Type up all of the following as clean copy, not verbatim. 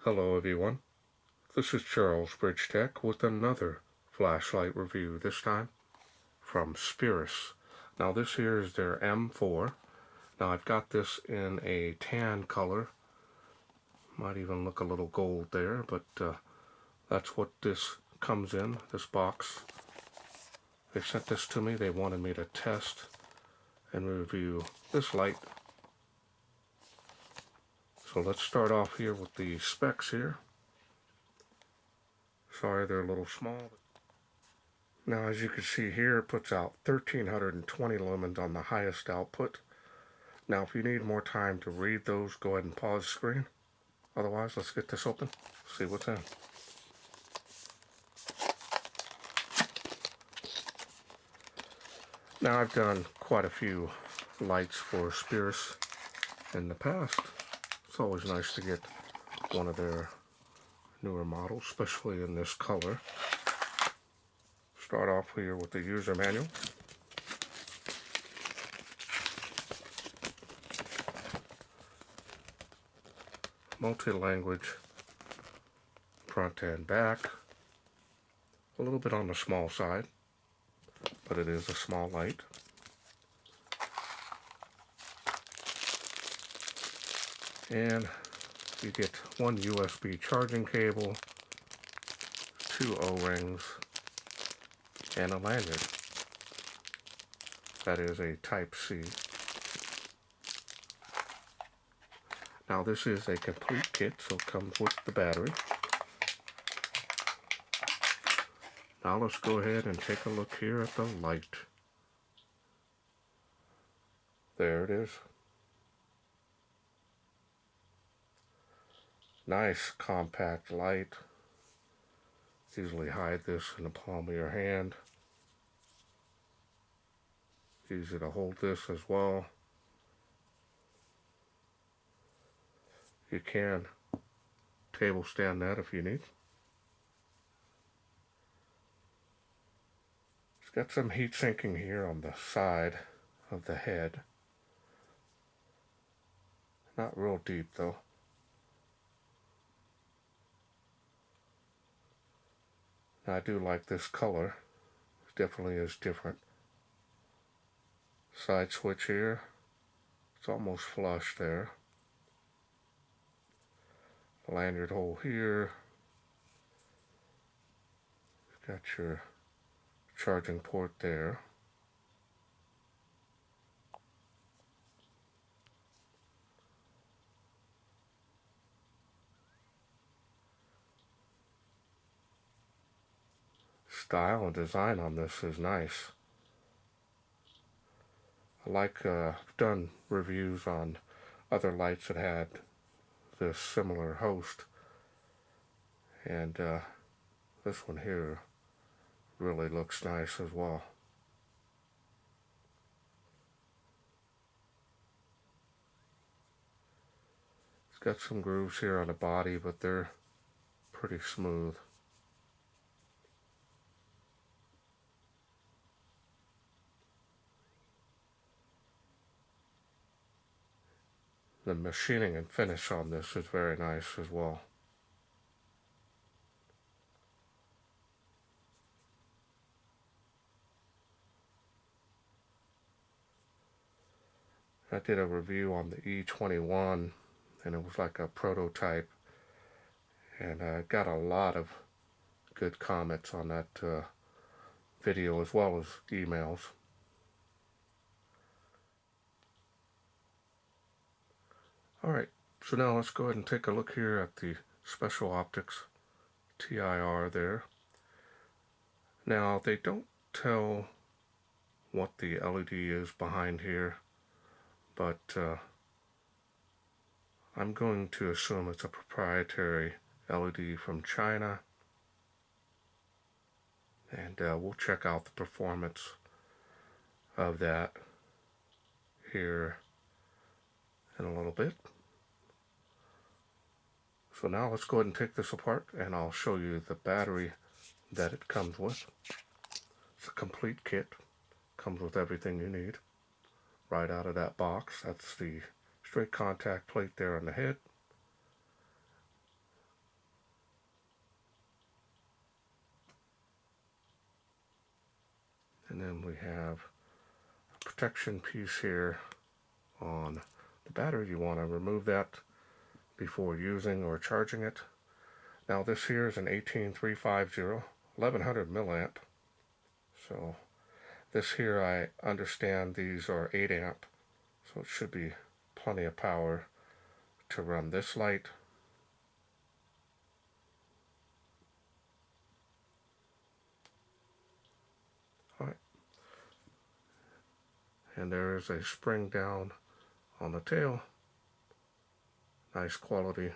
Hello everyone, this is Charles BridgTec with another flashlight review, this time from Speras. Now this here is their M4. Now I've got this in a tan color, might even look a little gold there, but that's what this comes in, this box. They sent this to me, they wanted me to test and review this light. So let's start off here with the specs here. Sorry, they're a little small. Now, as you can see here, it puts out 1320 lumens on the highest output. Now, if you need more time to read those, go ahead and pause the screen. Otherwise, let's get this open, see what's in. Now, I've done quite a few lights for Speras in the past. It's always nice to get one of their newer models, especially in this color. Start off here with the user manual. Multi-language front and back. A little bit on the small side, but it is a small light. And you get one USB charging cable, 2 O-rings, and a lanyard. That is a Type-C. Now this is a complete kit, so it comes with the battery. Now let's go ahead and take a look here at the light. There it is. Nice compact light. Easily hide this in the palm of your hand. Easy to hold this as well. You can table stand that if you need. It's got some heat sinking here on the side of the head. Not real deep though. I do like this color. It definitely is different. Side switch here. It's almost flush there. Lanyard hole here. You've got your charging port there. Style and design on this is nice. I've done reviews on other lights that had this similar host, and this one here really looks nice as well. It's got some grooves here on the body, but they're pretty smooth. The machining and finish on this is very nice as well. I did a review on the E21, and it was like a prototype, and I got a lot of good comments on that video as well as emails. Alright, so now let's go ahead and take a look here at the special optics TIR there. Now they don't tell what the LED is behind here, but I'm going to assume it's a proprietary LED from China, and we'll check out the performance of that here in a little bit. So now let's go ahead and take this apart, and I'll show you the battery that it comes with. It's a complete kit. Comes with everything you need right out of that box. That's the straight contact plate there on the head. And then we have a protection piece here on the battery. You want to remove that before using or charging it. Now this here is an 18350, 1100 milliamp. So this here, I understand these are 8 amp, so it should be plenty of power to run this light. All right. And there is a spring down on the tail. Nice quality.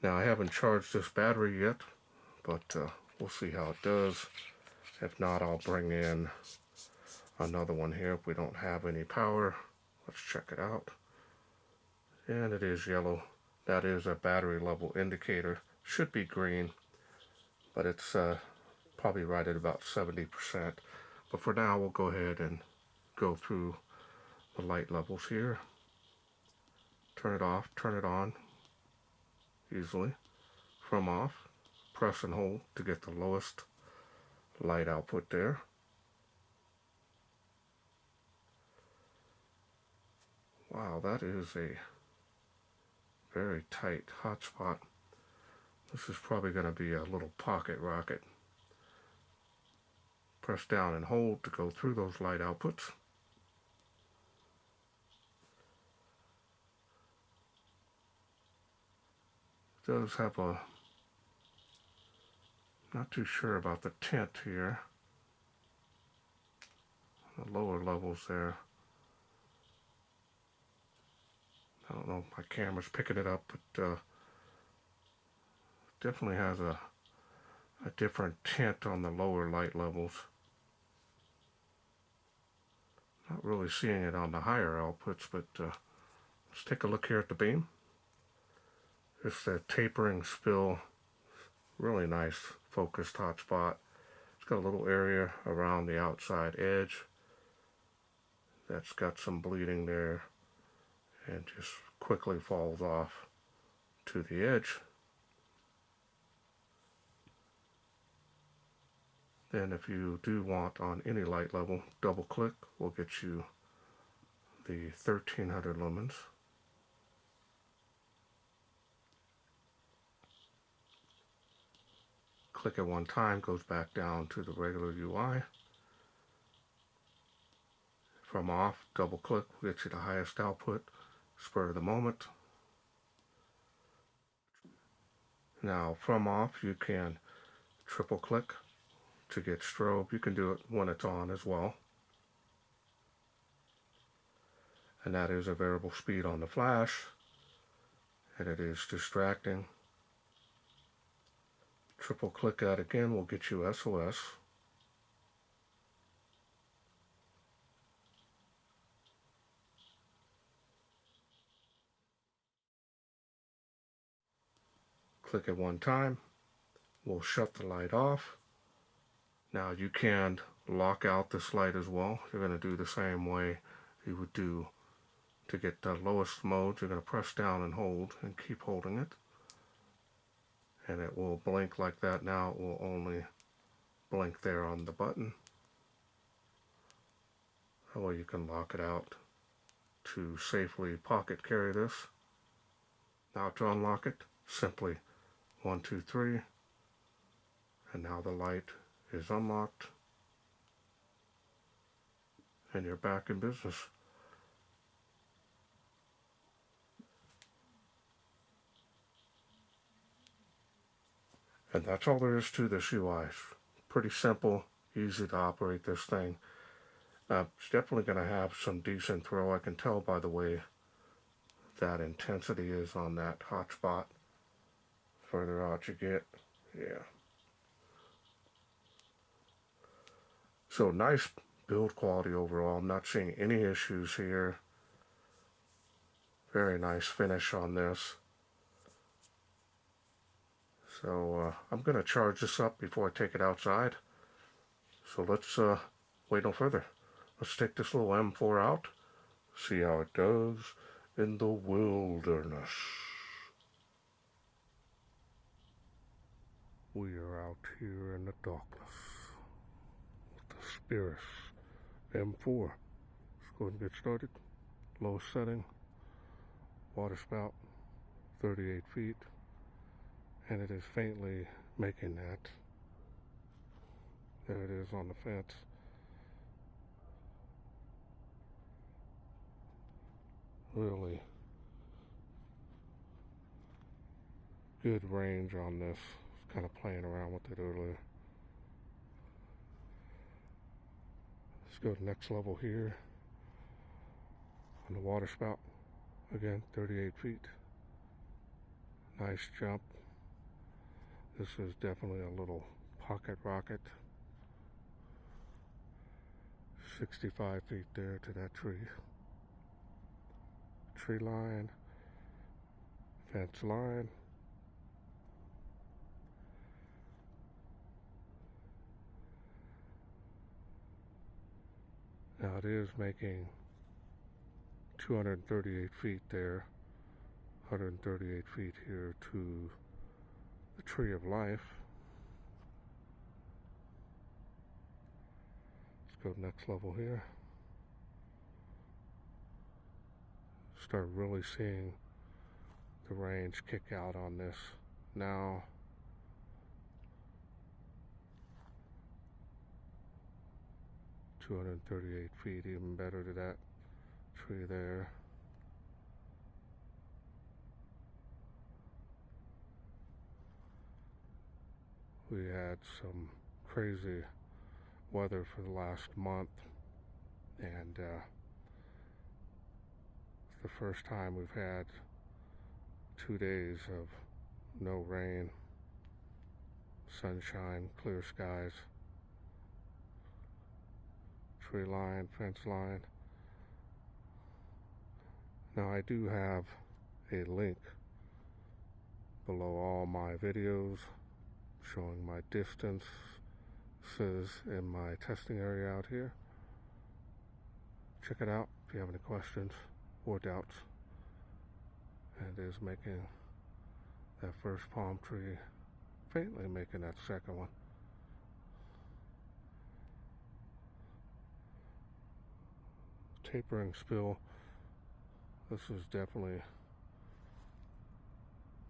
Now I haven't charged this battery yet, but we'll see how it does. If not, I'll bring in another one here if we don't have any power. Let's check it out. And it is yellow. That is a battery level indicator. Should be green, but it's probably right at about 70%. But for now, we'll go ahead and go through the light levels here. Turn it off, turn it on easily. From off, press and hold to get the lowest light output there. Wow, that is a very tight hotspot. This is probably going to be a little pocket rocket. Press down and hold to go through those light outputs. It does have a, not too sure about the tint here. The lower levels there. I don't know if my camera's picking it up, but definitely has a different tint on the lower light levels. Not really seeing it on the higher outputs, but let's take a look here at the beam. It's a tapering spill, really nice focused hotspot. It's got a little area around the outside edge that's got some bleeding there and just quickly falls off to the edge. Then if you do want on any light level, double click will get you the 1300 lumens. Click it one time, goes back down to the regular UI. From off, double click will get you the highest output, spur of the moment. Now from off, you can triple click to get strobe. You can do it when it's on as well. And that is a variable speed on the flash, and it is distracting. Triple click that again will get you SOS. Click it one time, we'll shut the light off. Now you can lock out this light as well. You're going to do the same way you would do to get the lowest mode. You're going to press down and hold and keep holding it. And it will blink like that. Now it will only blink there on the button. That way you can lock it out to safely pocket carry this. Now to unlock it, simply 1, 2, 3, and now the light is unlocked and you're back in business. And that's all there is to this UI. Pretty simple, easy to operate this thing. It's definitely going to have some decent throw. I can tell by the way that intensity is on that hotspot. Further out you get, yeah. So nice build quality overall. I'm not seeing any issues here. Very nice finish on this. So I'm going to charge this up before I take it outside. So let's wait no further. Let's take this little M4 out, see how it does in the wilderness. We are out here in the darkness with the Speras M4. Let's go ahead and get started. Lowest setting, water spout, 38 feet, and it is faintly making that. There it is on the fence. Really good range on this. I was kind of playing around with it earlier. Let's go to the next level here on the water spout. Again, 38 feet. Nice jump. This is definitely a little pocket rocket. 65 feet there to that tree. Tree line, fence line. Now it is making 238 feet there, 138 feet here to the Tree of Life. Let's go to the next level here. Start really seeing the range kick out on this now. $238 feet, even better to that tree there. We had some crazy weather for the last month, and it's the first time we've had 2 days of no rain, sunshine, clear skies. Tree line, fence line. Now I do have a link below all my videos showing my distances in my testing area out here. Check it out if you have any questions or doubts. And it is making that first palm tree, faintly making that second one. Tapering spill. This is definitely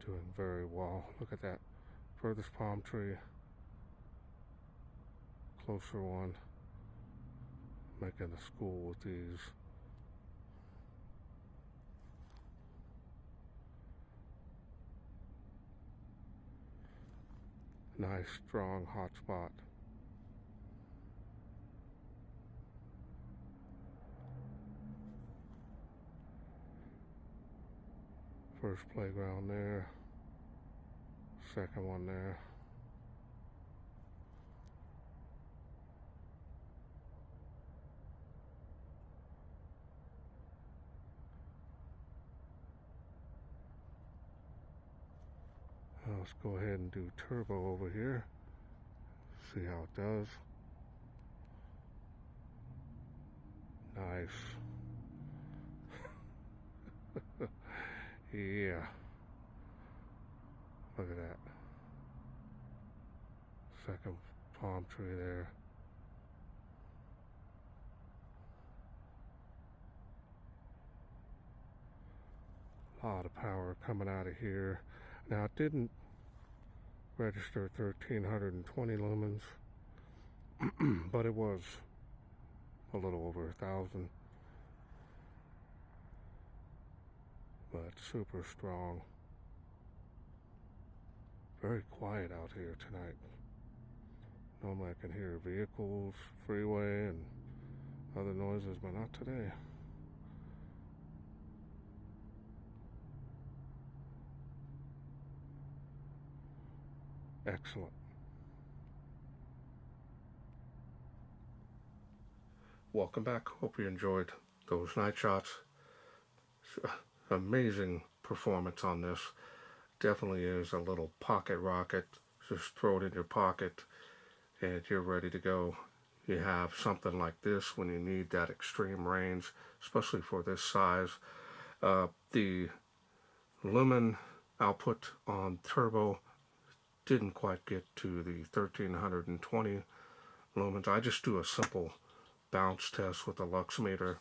doing very well. Look at that. Furthest palm tree. Closer one. Making a school with these. Nice, strong, hot spot. First playground there, second one there. Let's go ahead and do turbo over here, see how it does. Nice. Yeah. Look at that. Second palm tree there. A lot of power coming out of here. Now it didn't register 1320 lumens, but it was a little over 1,000. But super strong. Very quiet out here tonight. Normally I can hear vehicles, freeway, and other noises, but not today. Excellent. Welcome back. Hope you enjoyed those night shots. Amazing performance on this. Definitely is a little pocket rocket. Just throw it in your pocket and you're ready to go. You have something like this when you need that extreme range, especially for this size. The lumen output on turbo didn't quite get to the 1320 lumens. I just do a simple bounce test with the lux meter,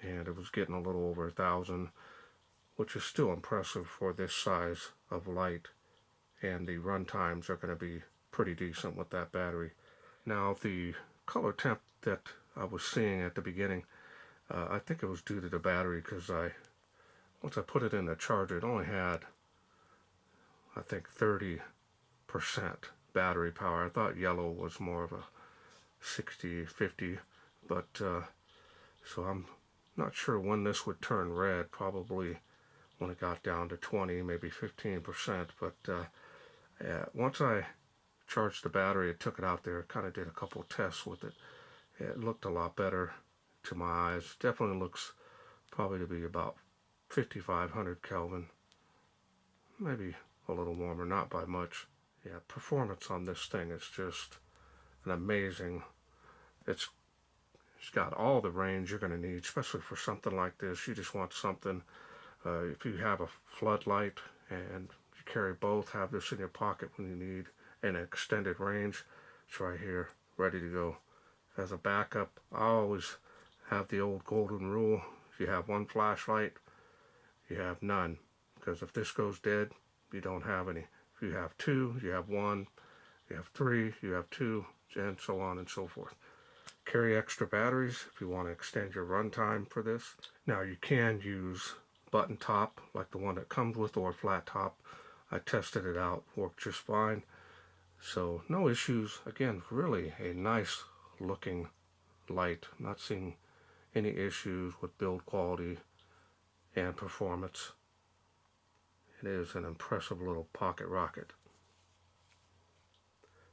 and it was getting a little over 1,000, which is still impressive for this size of light, and the run times are going to be pretty decent with that battery. Now, the color temp that I was seeing at the beginning, I think it was due to the battery, because once I put it in the charger, it only had, I think, 30% battery power. I thought yellow was more of a 60, 50, but so I'm not sure when this would turn red, probably when it got down to 20, maybe 15%, but once I charged the battery, it took it out there, kind of did a couple tests with it. It looked a lot better to my eyes. Definitely looks probably to be about 5,500 Kelvin, maybe a little warmer, not by much. Yeah, performance on this thing is just an amazing. It's got all the range you're going to need, especially for something like this. You just want something, if you have a floodlight and you carry both, have this in your pocket when you need an extended range. It's right here, ready to go. As a backup, I always have the old golden rule. If you have one flashlight, you have none, because if this goes dead, you don't have any. If you have two, you have one. You have three, you have two, and so on and so forth. Carry extra batteries if you want to extend your runtime for this. Now, you can use button top like the one that comes with, or flat top. I tested it out, worked just fine. So no issues. Again, really a nice looking light. Not seeing any issues with build quality and performance. It is an impressive little pocket rocket.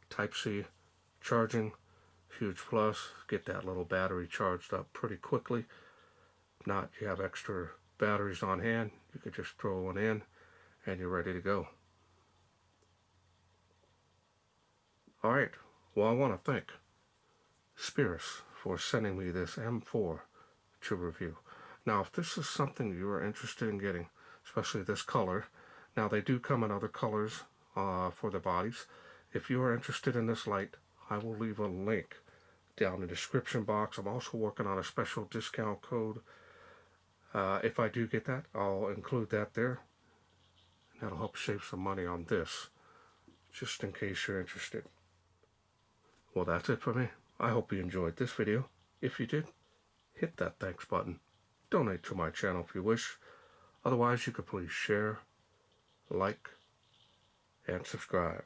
Type-C charging, huge plus. Get that little battery charged up pretty quickly. If not, you have extra batteries on hand, you could just throw one in and you're ready to go. Alright, well, I want to thank Speras for sending me this M4 to review. Now, if this is something you are interested in getting, especially this color, now they do come in other colors for the bodies. If you are interested in this light, I will leave a link down in the description box. I'm also working on a special discount code. If I do get that, I'll include that there. That'll help save some money on this, just in case you're interested. Well, that's it for me. I hope you enjoyed this video. If you did, hit that thanks button. Donate to my channel if you wish. Otherwise, you could please share, like, and subscribe.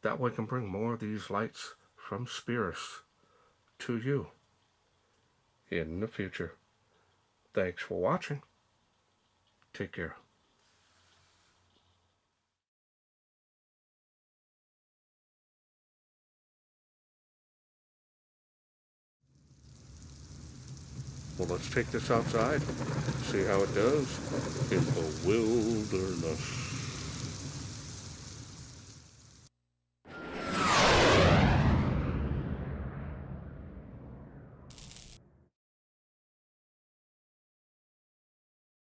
That way I can bring more of these lights from Speras to you in the future. Thanks for watching. Take care. Well, let's take this outside, see how it does in the wilderness.